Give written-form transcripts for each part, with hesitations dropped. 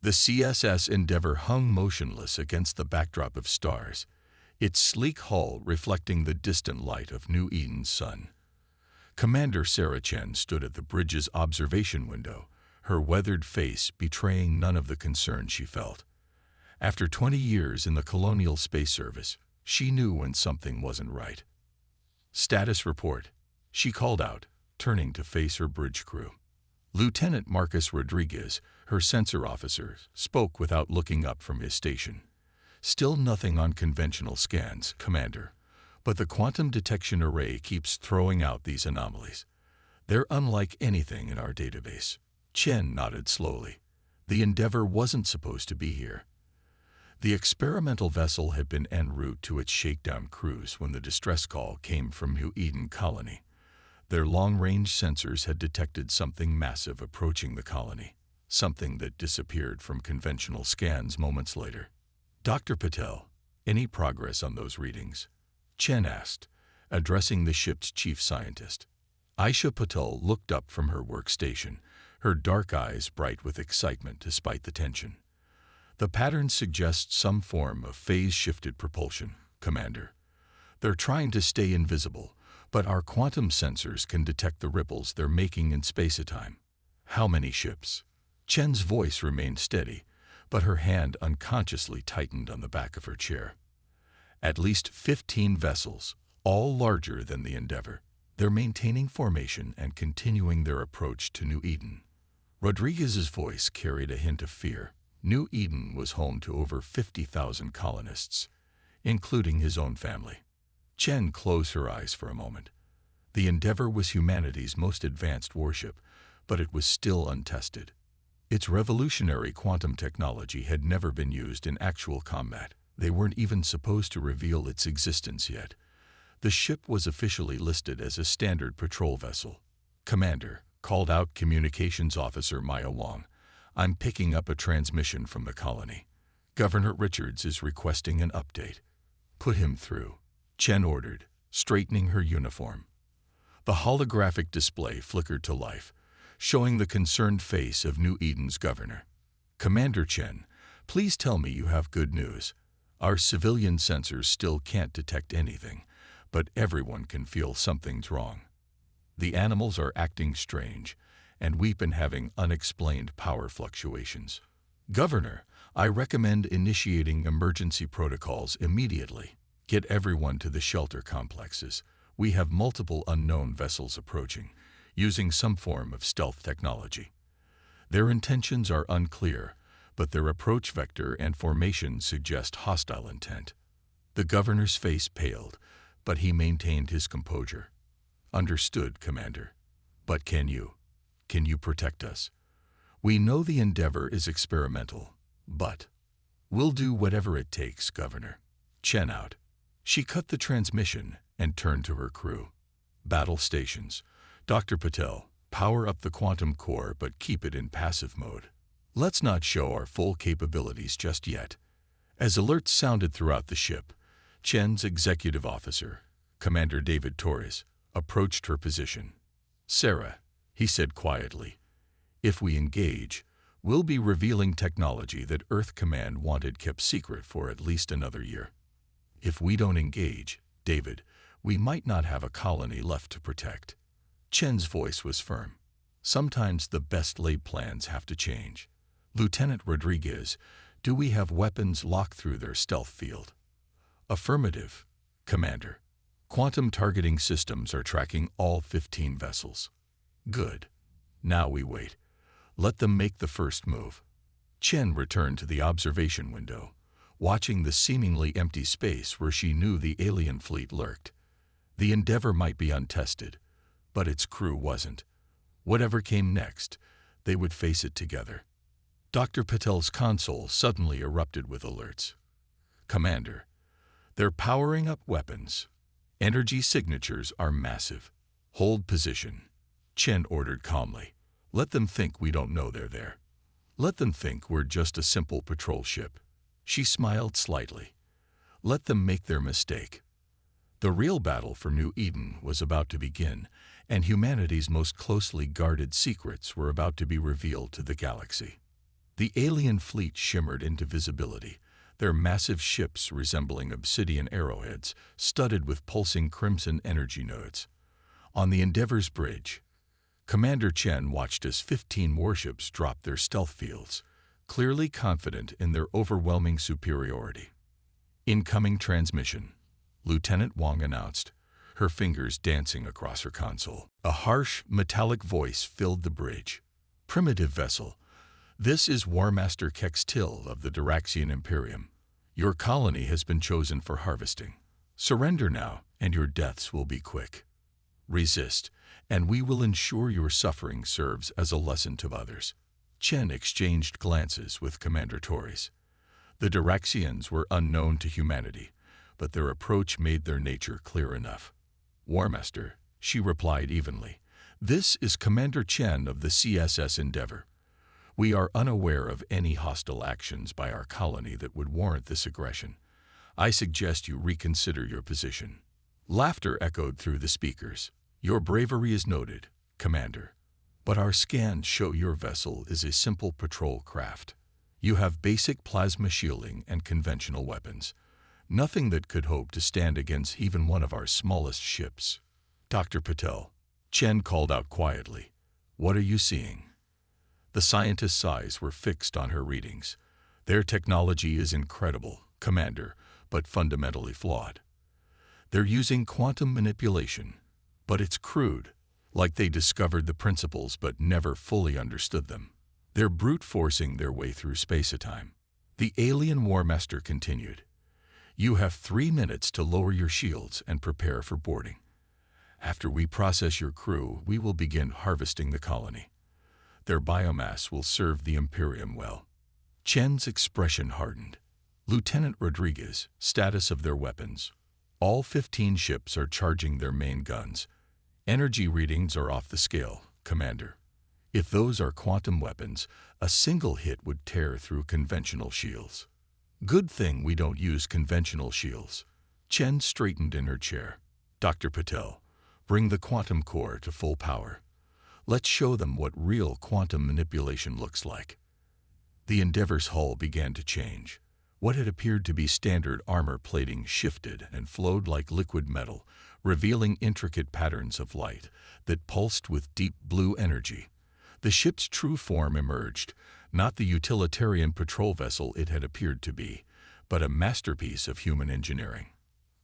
The CSS Endeavour hung motionless against the backdrop of stars, its sleek hull reflecting the distant light of New Eden's sun. Commander Sarah Chen stood at the bridge's observation window, her weathered face betraying none of the concern she felt. After 20 years in the Colonial Space Service, she knew when something wasn't right. "Status report," she called out, turning to face her bridge crew. Lieutenant Marcus Rodriguez, her sensor officer, spoke without looking up from his station. "Still nothing on conventional scans, Commander, but the quantum detection array keeps throwing out these anomalies. They're unlike anything in our database." Chen nodded slowly. The Endeavour wasn't supposed to be here. The experimental vessel had been en route to its shakedown cruise when the distress call came from New Eden colony. Their long-range sensors had detected something massive approaching the colony, something that disappeared from conventional scans moments later. "Dr. Patel, any progress on those readings?" Chen asked, addressing the ship's chief scientist. Aisha Patel looked up from her workstation, her dark eyes bright with excitement despite the tension. "The pattern suggests some form of phase-shifted propulsion, Commander. They're trying to stay invisible, but our quantum sensors can detect the ripples they're making in space-time." "How many ships?" Chen's voice remained steady, but her hand unconsciously tightened on the back of her chair. "At least 15 vessels, all larger than the Endeavour. They're maintaining formation and continuing their approach to New Eden." Rodriguez's voice carried a hint of fear. New Eden was home to over 50,000 colonists, including his own family. Chen closed her eyes for a moment. The Endeavour was humanity's most advanced warship, but it was still untested. Its revolutionary quantum technology had never been used in actual combat. They weren't even supposed to reveal its existence yet. The ship was officially listed as a standard patrol vessel. "Commander," called out Communications Officer Maya Wong, "I'm picking up a transmission from the colony. Governor Richards is requesting an update." "Put him through," Chen ordered, straightening her uniform. The holographic display flickered to life, showing the concerned face of New Eden's governor. "Commander Chen, please tell me you have good news. Our civilian sensors still can't detect anything, but everyone can feel something's wrong. The animals are acting strange, and we've been having unexplained power fluctuations. Governor, I recommend initiating emergency protocols immediately. Get everyone to the shelter complexes. We have multiple unknown vessels approaching, using some form of stealth technology. Their intentions are unclear, but their approach vector and formation suggest hostile intent." The governor's face paled, but he maintained his composure. "Understood, Commander. But can you protect us? We know the Endeavour is experimental, but we'll do whatever it takes, Governor." Chen out. She cut the transmission and turned to her crew. "Battle stations. Dr. Patel, power up the quantum core but keep it in passive mode. Let's not show our full capabilities just yet." As alerts sounded throughout the ship, Chen's executive officer, Commander David Torres, approached her position. "Sarah," he said quietly, "if we engage, we'll be revealing technology that Earth Command wanted kept secret for at least another year. If we don't engage, David, we might not have a colony left to protect." Chen's voice was firm. "Sometimes the best laid plans have to change. Lieutenant Rodriguez, do we have weapons locked through their stealth field?" "Affirmative, Commander. Quantum targeting systems are tracking all 15 vessels." "Good. Now we wait. Let them make the first move." Chen returned to the observation window, watching the seemingly empty space where she knew the alien fleet lurked. The Endeavour might be untested, but its crew wasn't. Whatever came next, they would face it together. Dr. Patel's console suddenly erupted with alerts. "Commander, they're powering up weapons. Energy signatures are massive. Hold position," Chen ordered calmly. "Let them think we don't know they're there. Let them think we're just a simple patrol ship." She smiled slightly. "Let them make their mistake." The real battle for New Eden was about to begin, and humanity's most closely guarded secrets were about to be revealed to the galaxy. The alien fleet shimmered into visibility, their massive ships resembling obsidian arrowheads studded with pulsing crimson energy nodes. On the Endeavor's bridge, Commander Chen watched as 15 warships dropped their stealth fields, clearly confident in their overwhelming superiority. "Incoming transmission," Lieutenant Wang announced, her fingers dancing across her console. A harsh, metallic voice filled the bridge. "Primitive vessel, this is War Master Kextil of the Diraxian Imperium. Your colony has been chosen for harvesting. Surrender now, and your deaths will be quick. Resist, and we will ensure your suffering serves as a lesson to others." Chen exchanged glances with Commander Torres. The Diraxians were unknown to humanity, but their approach made their nature clear enough. "War Master," she replied evenly, "this is Commander Chen of the CSS Endeavor. We are unaware of any hostile actions by our colony that would warrant this aggression. I suggest you reconsider your position." Laughter echoed through the speakers. "Your bravery is noted, Commander, but our scans show your vessel is a simple patrol craft. You have basic plasma shielding and conventional weapons, nothing that could hope to stand against even one of our smallest ships." "Dr. Patel," Chen called out quietly, "what are you seeing?" The scientist's eyes were fixed on her readings. "Their technology is incredible, Commander, but fundamentally flawed. They're using quantum manipulation, but it's crude, like they discovered the principles but never fully understood them. They're brute-forcing their way through space-time." The alien War Master continued, "You have 3 minutes to lower your shields and prepare for boarding. After we process your crew, we will begin harvesting the colony. Their biomass will serve the Imperium well." Chen's expression hardened. "Lieutenant Rodriguez, status of their weapons. All 15 ships are charging their main guns. Energy readings are off the scale, Commander. If those are quantum weapons, a single hit would tear through conventional shields." "Good thing we don't use conventional shields." Chen straightened in her chair. "Dr. Patel, bring the quantum core to full power. Let's show them what real quantum manipulation looks like." The Endeavor's hull began to change. What had appeared to be standard armor plating shifted and flowed like liquid metal, revealing intricate patterns of light that pulsed with deep blue energy. The ship's true form emerged, not the utilitarian patrol vessel it had appeared to be, but a masterpiece of human engineering.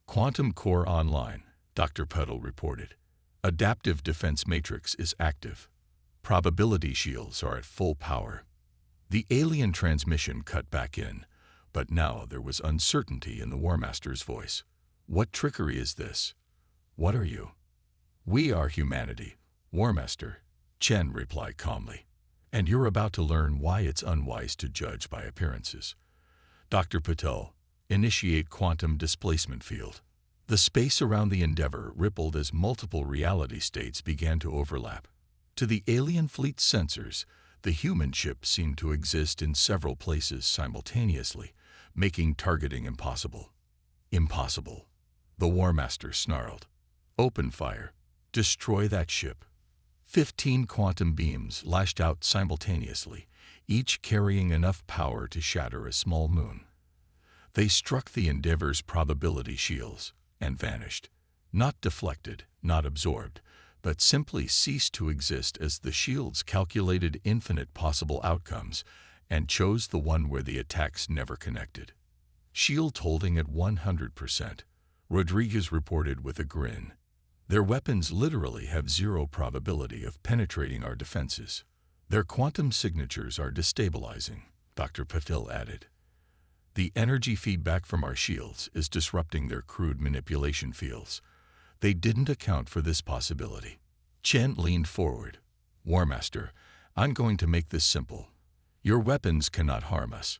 "Quantum core online," Dr. Petal reported. "Adaptive defense matrix is active. Probability shields are at full power." The alien transmission cut back in, but now there was uncertainty in the War Master's voice. "What trickery is this? What are you?" "We are humanity, War Master," Chen replied calmly. "And you're about to learn why it's unwise to judge by appearances. Dr. Patel, initiate quantum displacement field." The space around the Endeavor rippled as multiple reality states began to overlap. To the alien fleet's sensors, the human ship seemed to exist in several places simultaneously, making targeting impossible. "Impossible," the War Master snarled. "Open fire. Destroy that ship." 15 quantum beams lashed out simultaneously, each carrying enough power to shatter a small moon. They struck the Endeavor's probability shields and vanished, not deflected, not absorbed, but simply ceased to exist as the shields calculated infinite possible outcomes and chose the one where the attacks never connected. "Shield holding at 100%, Rodriguez reported with a grin. "Their weapons literally have zero probability of penetrating our defenses. Their quantum signatures are destabilizing," Dr. Patil added. "The energy feedback from our shields is disrupting their crude manipulation fields. They didn't account for this possibility." Chen leaned forward. "War Master, I'm going to make this simple. Your weapons cannot harm us.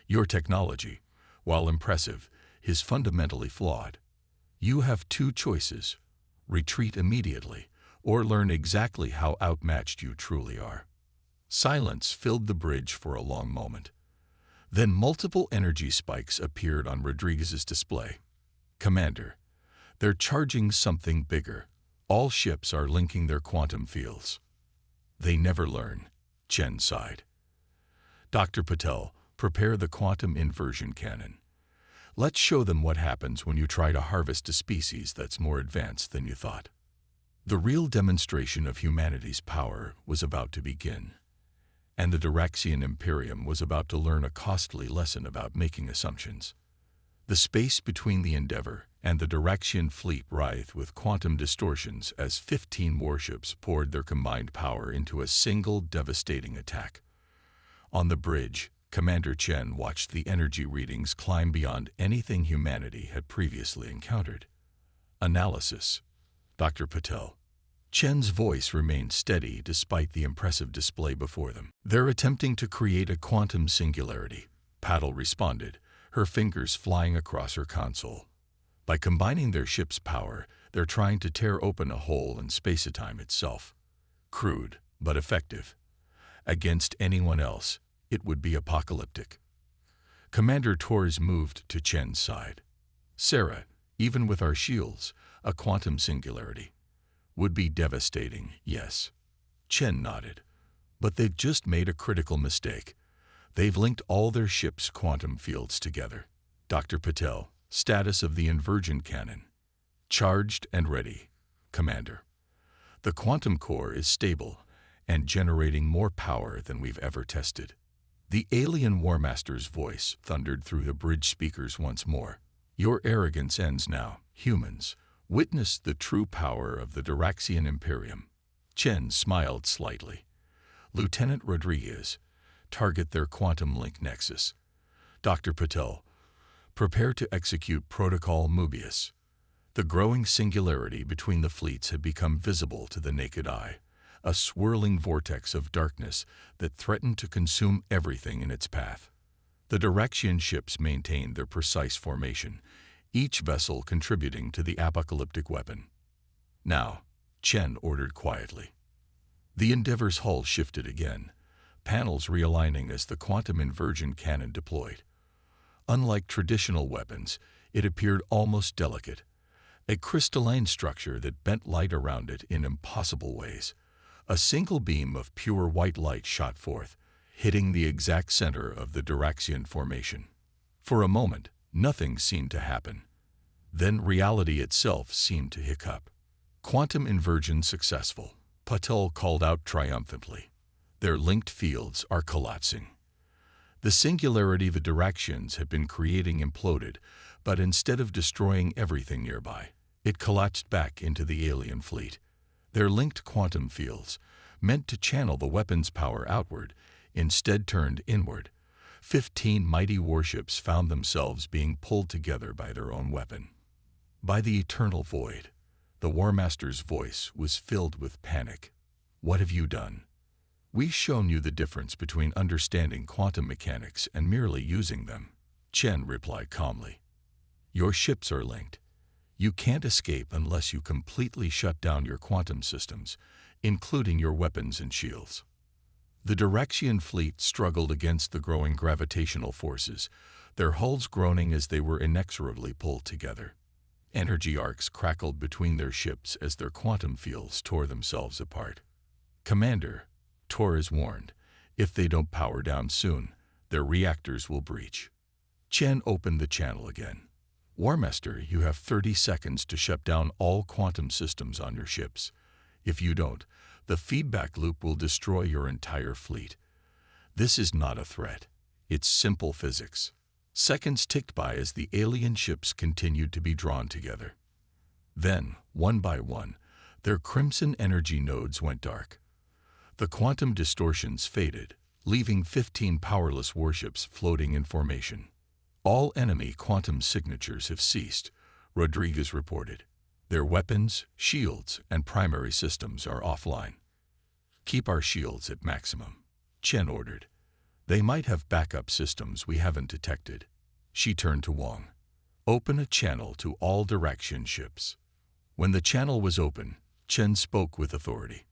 Your technology, while impressive, is fundamentally flawed. You have 2 choices: retreat immediately, or learn exactly how outmatched you truly are." Silence filled the bridge for a long moment. Then multiple energy spikes appeared on Rodriguez's display. "Commander, they're charging something bigger. All ships are linking their quantum fields." "They never learn," Chen sighed. Dr. Patel, prepare the quantum inversion cannon. Let's show them what happens when you try to harvest a species that's more advanced than you thought. The real demonstration of humanity's power was about to begin, and the Duraxian Imperium was about to learn a costly lesson about making assumptions. The space between the Endeavor and the Duraxian fleet writhed with quantum distortions as 15 warships poured their combined power into a single devastating attack. On the bridge, Commander Chen watched the energy readings climb beyond anything humanity had previously encountered. Analysis. Dr. Patel. Chen's voice remained steady despite the impressive display before them. They're attempting to create a quantum singularity, Patel responded, her fingers flying across her console. By combining their ship's power, they're trying to tear open a hole in space-time itself. Crude, but effective. Against anyone else, it would be apocalyptic. Commander Torres moved to Chen's side. Sarah, even with our shields, a quantum singularity would be devastating, yes. Chen nodded. But they've just made a critical mistake. They've linked all their ship's quantum fields together. Dr. Patel, status of the inversion cannon. Charged and ready, Commander. The quantum core is stable and generating more power than we've ever tested. The alien War Master's voice thundered through the bridge speakers once more. Your arrogance ends now, humans. Witness the true power of the Duraxian Imperium. Chen smiled slightly. Lieutenant Rodriguez, target their quantum link nexus. Dr. Patel, prepare to execute Protocol Mobius. The growing singularity between the fleets had become visible to the naked eye, a swirling vortex of darkness that threatened to consume everything in its path. The Duraxian ships maintained their precise formation, each vessel contributing to the apocalyptic weapon. Now, Chen ordered quietly. The Endeavor's hull shifted again, panels realigning as the quantum inversion cannon deployed. Unlike traditional weapons, it appeared almost delicate, a crystalline structure that bent light around it in impossible ways. A single beam of pure white light shot forth, hitting the exact center of the Duraxian formation. For a moment, nothing seemed to happen. Then reality itself seemed to hiccup. Quantum inversion successful, Patel called out triumphantly. Their linked fields are collapsing. The singularity the Duraxians had been creating imploded, but instead of destroying everything nearby, it collapsed back into the alien fleet. Their linked quantum fields, meant to channel the weapon's power outward, instead turned inward. 15 mighty warships found themselves being pulled together by their own weapon. By the eternal void, the War Master's voice was filled with panic. What have you done? We've shown you the difference between understanding quantum mechanics and merely using them, Chen replied calmly. Your ships are linked. You can't escape unless you completely shut down your quantum systems, including your weapons and shields. The Duraxian fleet struggled against the growing gravitational forces, their hulls groaning as they were inexorably pulled together. Energy arcs crackled between their ships as their quantum fields tore themselves apart. Commander, Torres warned, if they don't power down soon, their reactors will breach. Chen opened the channel again. War Master, you have 30 seconds to shut down all quantum systems on your ships. If you don't, the feedback loop will destroy your entire fleet. This is not a threat. It's simple physics. Seconds ticked by as the alien ships continued to be drawn together. Then, one by one, their crimson energy nodes went dark. The quantum distortions faded, leaving 15 powerless warships floating in formation. All enemy quantum signatures have ceased, Rodriguez reported. Their weapons, shields, and primary systems are offline. Keep our shields at maximum, Chen ordered. They might have backup systems we haven't detected. She turned to Wang. Open a channel to all Duraxian ships. When the channel was open, Chen spoke with authority.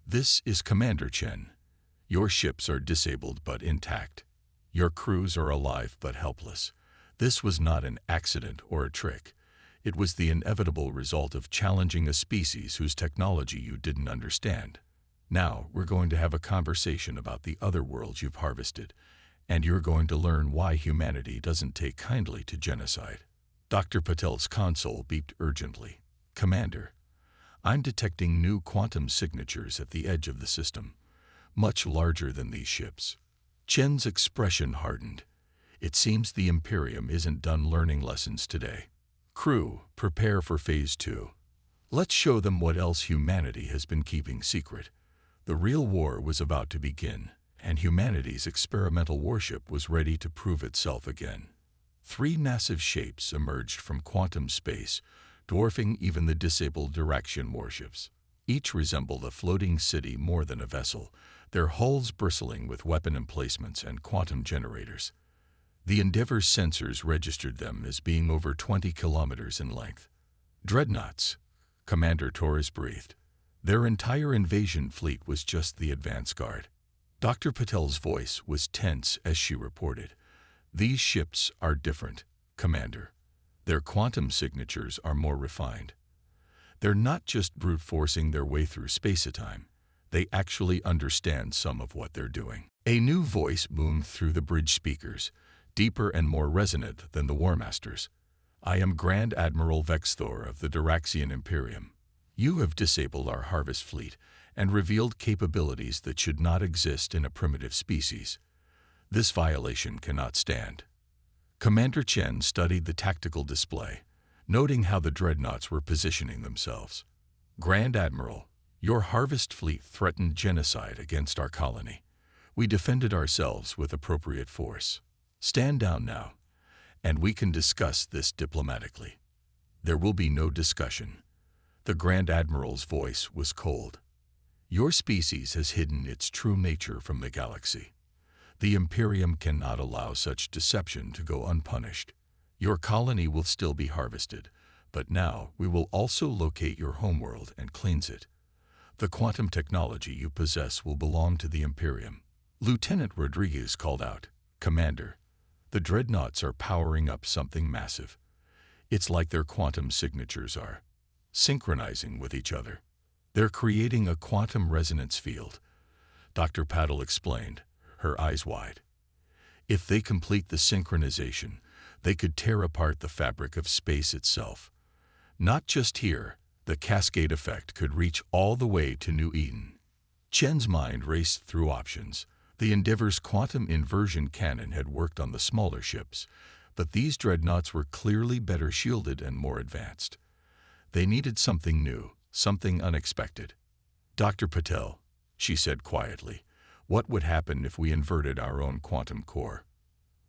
This is Commander Chen. Your ships are disabled but intact. Your crews are alive but helpless. This was not an accident or a trick. It was the inevitable result of challenging a species whose technology you didn't understand. Now we're going to have a conversation about the other worlds you've harvested And you're going to learn why humanity doesn't take kindly to genocide. Dr. Patel's console beeped urgently. Commander, I'm detecting new quantum signatures at the edge of the system, much larger than these ships. Chen's expression hardened. It seems the Imperium isn't done learning lessons today. Crew, prepare for Phase 2. Let's show them what else humanity has been keeping secret. The real war was about to begin, and humanity's experimental warship was ready to prove itself again. 3 massive shapes emerged from quantum space, dwarfing even the disabled Diraxian warships. Each resembled a floating city more than a vessel, their hulls bristling with weapon emplacements and quantum generators. The Endeavor's sensors registered them as being over 20 kilometers in length. Dreadnoughts, Commander Torres breathed. Their entire invasion fleet was just the advance guard. Dr. Patel's voice was tense as she reported. These ships are different, Commander. Their quantum signatures are more refined. They're not just brute forcing their way through space-time. They actually understand some of what they're doing. A new voice boomed through the bridge speakers, deeper and more resonant than the War Master's. I am Grand Admiral Vexthor of the Diraxian Imperium. You have disabled our harvest fleet and revealed capabilities that should not exist in a primitive species. This violation cannot stand. Commander Chen studied the tactical display, noting how the dreadnoughts were positioning themselves. Grand Admiral, your harvest fleet threatened genocide against our colony. We defended ourselves with appropriate force. Stand down now, and we can discuss this diplomatically. There will be no discussion. The Grand Admiral's voice was cold. Your species has hidden its true nature from the galaxy. The Imperium cannot allow such deception to go unpunished. Your colony will still be harvested, but now we will also locate your homeworld and cleanse it. The quantum technology you possess will belong to the Imperium. Lieutenant Rodriguez called out, Commander, the dreadnoughts are powering up something massive. It's like their quantum signatures are synchronizing with each other. They're creating a quantum resonance field. Dr. Patel explained, her eyes wide. If they complete the synchronization, they could tear apart the fabric of space itself. Not just here, the cascade effect could reach all the way to New Eden. Chen's mind raced through options. The Endeavor's quantum inversion cannon had worked on the smaller ships, but these dreadnoughts were clearly better shielded and more advanced. They needed something new, something unexpected. Dr. Patel, she said quietly, what would happen if we inverted our own quantum core?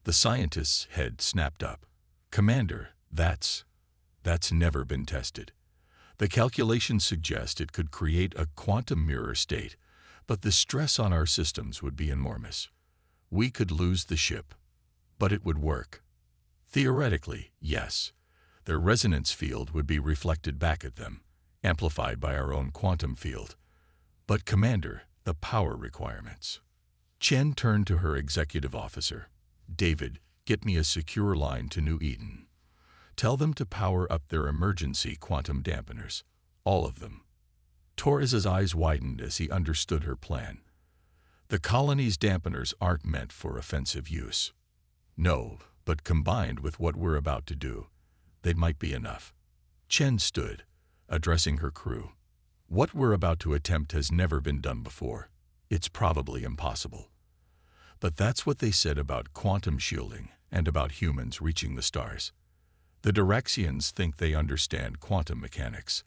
The scientist's head snapped up. Commander, that's never been tested. The calculations suggest it could create a quantum mirror state, but the stress on our systems would be enormous. We could lose the ship, but it would work. Theoretically, yes. Their resonance field would be reflected back at them, amplified by our own quantum field. But Commander, the power requirements. Chen turned to her executive officer. David, get me a secure line to New Eden. Tell them to power up their emergency quantum dampeners, all of them. Torres's eyes widened as he understood her plan. The colony's dampeners aren't meant for offensive use. No, but combined with what we're about to do, they might be enough. Chen stood, addressing her crew. What we're about to attempt has never been done before. It's probably impossible. But that's what they said about quantum shielding and about humans reaching the stars. The Diraxians think they understand quantum mechanics.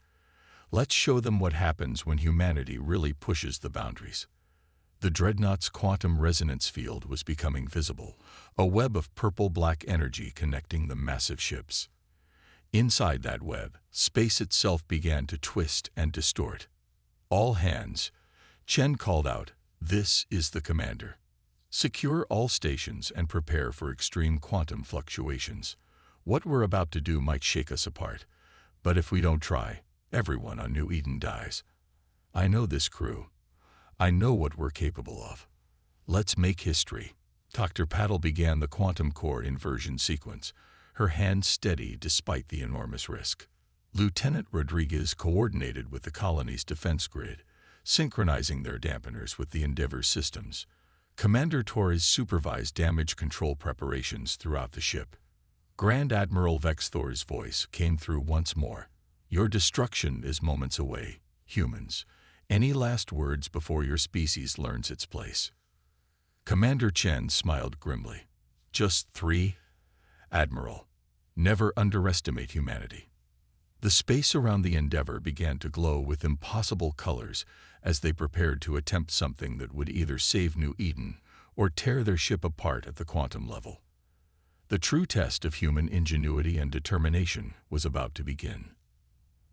Let's show them what happens when humanity really pushes the boundaries. The dreadnought's quantum resonance field was becoming visible, a web of purple-black energy connecting the massive ships. Inside that web, space itself began to twist and distort. All hands, Chen called out, this is the commander. Secure all stations and prepare for extreme quantum fluctuations. What we're about to do might shake us apart, but if we don't try, everyone on New Eden dies. I know this crew. I know what we're capable of. Let's make history. Dr. Patel began the quantum core inversion sequence, her hand steady despite the enormous risk. Lieutenant Rodriguez coordinated with the colony's defense grid, synchronizing their dampeners with the Endeavor's systems. Commander Torres supervised damage control preparations throughout the ship. Grand Admiral Vexthor's voice came through once more. Your destruction is moments away, humans. Any last words before your species learns its place? Commander Chen smiled grimly. Just 3? Admiral, never underestimate humanity. The space around the Endeavor began to glow with impossible colors as they prepared to attempt something that would either save New Eden or tear their ship apart at the quantum level. The true test of human ingenuity and determination was about to begin.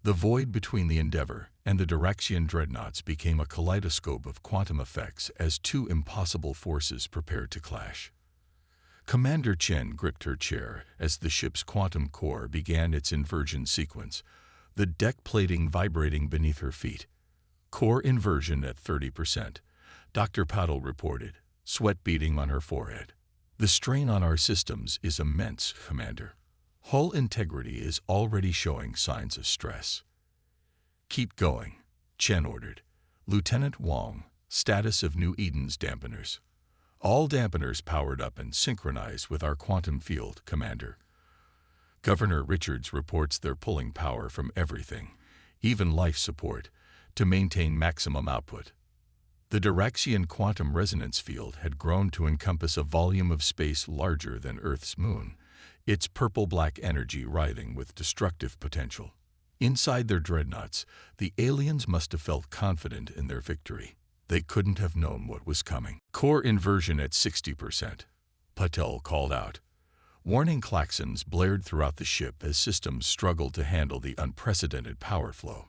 The void between the Endeavor and the Diraxian dreadnoughts became a kaleidoscope of quantum effects as two impossible forces prepared to clash. Commander Chen gripped her chair as the ship's quantum core began its inversion sequence, the deck plating vibrating beneath her feet. Core inversion at 30%, Dr. Paddle reported, sweat beading on her forehead. The strain on our systems is immense, Commander. Hull integrity is already showing signs of stress. Keep going, Chen ordered. Lieutenant Wong, status of New Eden's dampeners. All dampeners powered up and synchronized with our quantum field, Commander. Governor Richards reports they're pulling power from everything, even life support, to maintain maximum output. The Diraxian quantum resonance field had grown to encompass a volume of space larger than Earth's moon, its purple-black energy writhing with destructive potential. Inside their dreadnoughts, the aliens must have felt confident in their victory. They couldn't have known what was coming. Core inversion at 60%, Patel called out. Warning klaxons blared throughout the ship as systems struggled to handle the unprecedented power flow.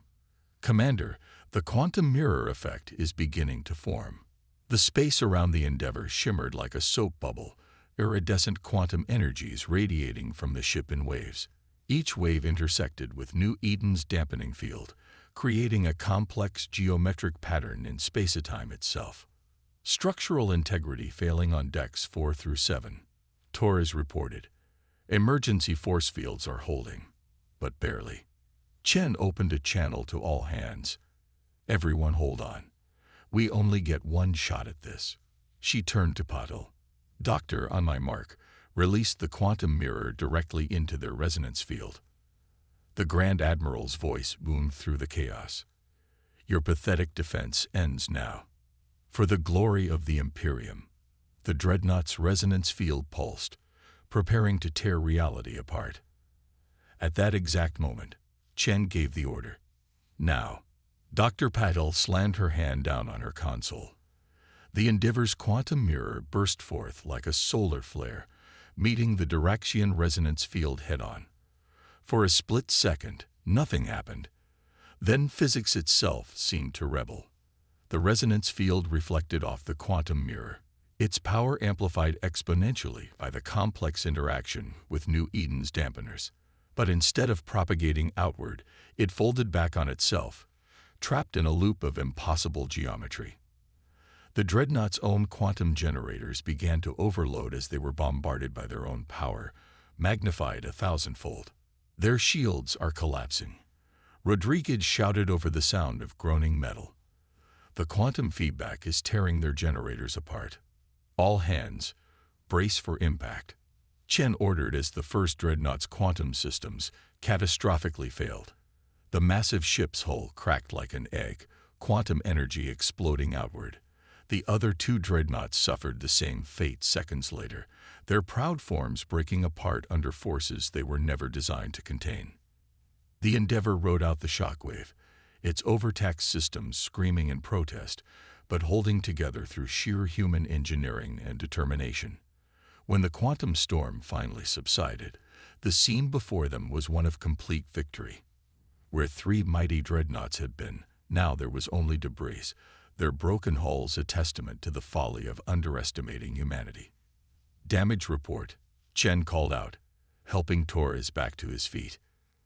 Commander, the quantum mirror effect is beginning to form. The space around the Endeavor shimmered like a soap bubble, iridescent quantum energies radiating from the ship in waves. Each wave intersected with New Eden's dampening field, creating a complex geometric pattern in space-time itself. Structural integrity failing on decks 4 through 7, Torres reported. Emergency force fields are holding, but barely. Chen opened a channel to all hands. Everyone hold on. We only get one shot at this. She turned to Patel. Doctor, on my mark, released the quantum mirror directly into their resonance field. The Grand Admiral's voice boomed through the chaos. Your pathetic defense ends now. For the glory of the Imperium. The dreadnought's resonance field pulsed, preparing to tear reality apart. At that exact moment, Chen gave the order. Now. Dr. Patel slammed her hand down on her console. The Endeavor's quantum mirror burst forth like a solar flare, meeting the Diraxian resonance field head-on. For a split second, nothing happened. Then physics itself seemed to rebel. The resonance field reflected off the quantum mirror, its power amplified exponentially by the complex interaction with New Eden's dampeners. But instead of propagating outward, it folded back on itself, trapped in a loop of impossible geometry. The dreadnought's own quantum generators began to overload as they were bombarded by their own power, magnified 1,000-fold. Their shields are collapsing. Rodriguez shouted over the sound of groaning metal. The quantum feedback is tearing their generators apart. All hands, brace for impact. Chen ordered as the first dreadnought's quantum systems catastrophically failed. The massive ship's hull cracked like an egg, quantum energy exploding outward. The other 2 dreadnoughts suffered the same fate seconds later, their proud forms breaking apart under forces they were never designed to contain. The Endeavor rode out the shockwave, its overtaxed systems screaming in protest, but holding together through sheer human engineering and determination. When the quantum storm finally subsided, the scene before them was one of complete victory. Where 3 mighty dreadnoughts had been, now there was only debris, their broken hulls a testament to the folly of underestimating humanity. Damage report, Chen called out, helping Torres back to his feet.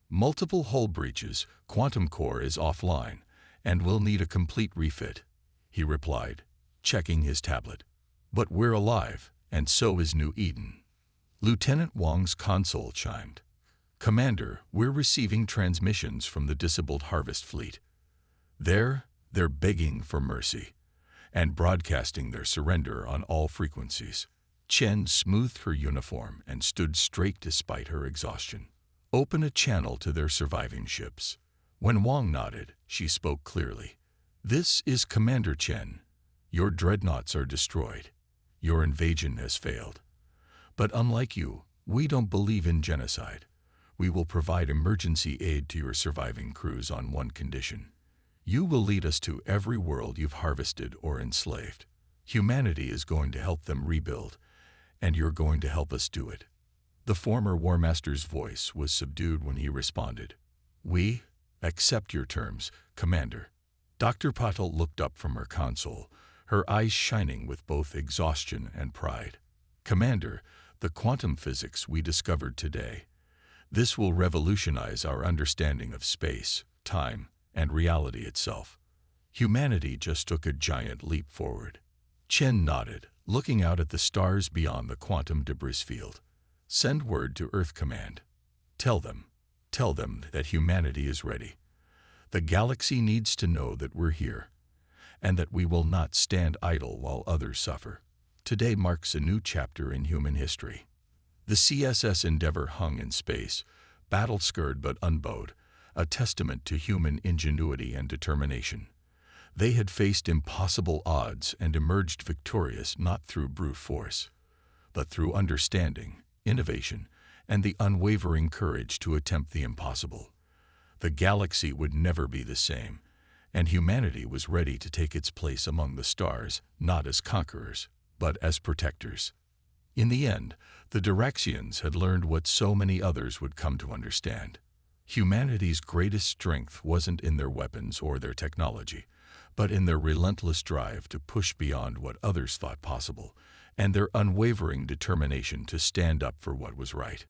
Multiple hull breaches, quantum core is offline, and will need a complete refit, he replied, checking his tablet. But we're alive, and so is New Eden. Lieutenant Wong's console chimed. Commander, we're receiving transmissions from the disabled Harvest Fleet. They're begging for mercy. and broadcasting their surrender on all frequencies. Chen smoothed her uniform and stood straight despite her exhaustion. "Open a channel to their surviving ships." When Wang nodded, she spoke clearly. "This is Commander Chen. Your dreadnoughts are destroyed. Your invasion has failed. But unlike you, we don't believe in genocide. We will provide emergency aid to your surviving crews on one condition. You will lead us to every world you've harvested or enslaved. Humanity is going to help them rebuild, and you're going to help us do it." The former War Master's voice was subdued when he responded. "We accept your terms, Commander." Dr. Patel looked up from her console, her eyes shining with both exhaustion and pride. "Commander, the quantum physics we discovered today. This will revolutionize our understanding of space, time, and reality itself. Humanity just took a giant leap forward." Chen nodded, looking out at the stars beyond the quantum debris field. "Send word to Earth Command. Tell them that humanity is ready. The galaxy needs to know that we're here, and that we will not stand idle while others suffer." Today marks a new chapter in human history. The CSS Endeavour hung in space, battle-scarred but unbowed, a testament to human ingenuity and determination. They had faced impossible odds and emerged victorious not through brute force, but through understanding, innovation, and the unwavering courage to attempt the impossible. The galaxy would never be the same, and humanity was ready to take its place among the stars, not as conquerors, but as protectors. In the end, the Diraxians had learned what so many others would come to understand. Humanity's greatest strength wasn't in their weapons or their technology, but in their relentless drive to push beyond what others thought possible, and their unwavering determination to stand up for what was right.